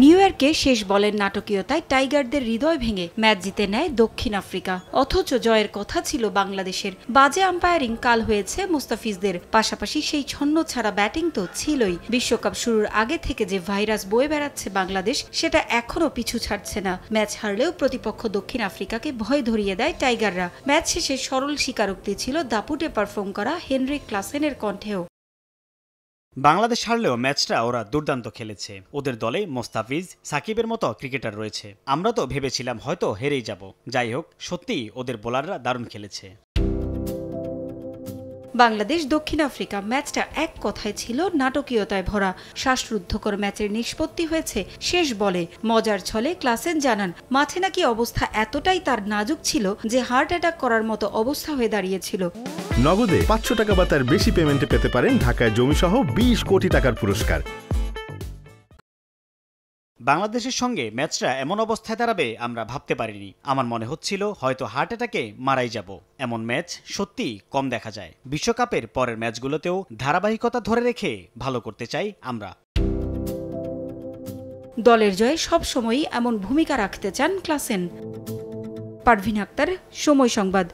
New ইয়র্কে শেষ বলের নাটকীয়তায় টাইগারদের হৃদয় ভেঙে ম্যাচ জিতে নেয় দক্ষিণ আফ্রিকা। অথচ জয়ের কথা ছিল বাংলাদেশের। বাজে আম্পায়ারিং কাল হয়েছে মুস্তাফিজদের, পাশাপাশি সেই ছন্ন ছাড়া ব্যাটিং তো ছিলই। বিশ্বকাপ শুরুর আগে থেকে যে ভাইরাস বয়ে বেড়াচ্ছে বাংলাদেশ, সেটা এখনো পিছু ছাড়ছে না। ম্যাচ হারলেও প্রতিপক্ষ দক্ষিণ আফ্রিকাকে ভয় ধরিয়ে দেয় টাইগাররা। ম্যাচ শেষে সরল স্বীকারোক্তি ছিল দাপুটে পারফর্ম করা হেনরিক ক্লাসেনের কণ্ঠেও। বাংলাদেশ হারলেও ম্যাচটা ওরা দুর্দান্ত খেলেছে। ওদের দলে মোস্তাফিজ, সাকিবের মতো ক্রিকেটার রয়েছে। আমরা তো ভেবেছিলাম হয়তো হেরেই যাব। যাই হোক, সত্যিই ওদের বোলাররা দারুণ খেলেছে। বাংলাদেশ দক্ষিণ আফ্রিকা ম্যাচটা এক কথায় ছিল নাটকীয়তায় ভরা। শ্বাসরুদ্ধকর ম্যাচের নিষ্পত্তি হয়েছে শেষ বলে। মজার ছলে ক্লাসেন জানান, মাঠে নাকি অবস্থা এতটাই তার নাজুক ছিল যে হার্ট অ্যাটাক করার মতো অবস্থা হয়ে দাঁড়িয়েছিল। নগদে 500 টাকা বা তার বেশি পেমেন্টে পেতে পারেন ঢাকায় জমিসহ 20 কোটি টাকার পুরস্কার। বাংলাদেশের সঙ্গে ম্যাচটা এমন অবস্থায় দাঁড়াবে আমরা ভাবতে পারিনি। আমার মনে হচ্ছিল হয়তো হার্ট অ্যাটাকে মারাই যাব। এমন ম্যাচ সত্যিই কম দেখা যায়। বিশ্বকাপের পরের ম্যাচগুলোতেও ধারাবাহিকতা ধরে রেখে ভালো করতে চাই আমরা। দলের জয়ে সবসময়ই এমন ভূমিকা রাখতে চান ক্লাসেন। পারভিন আক্তার, সময় সংবাদ।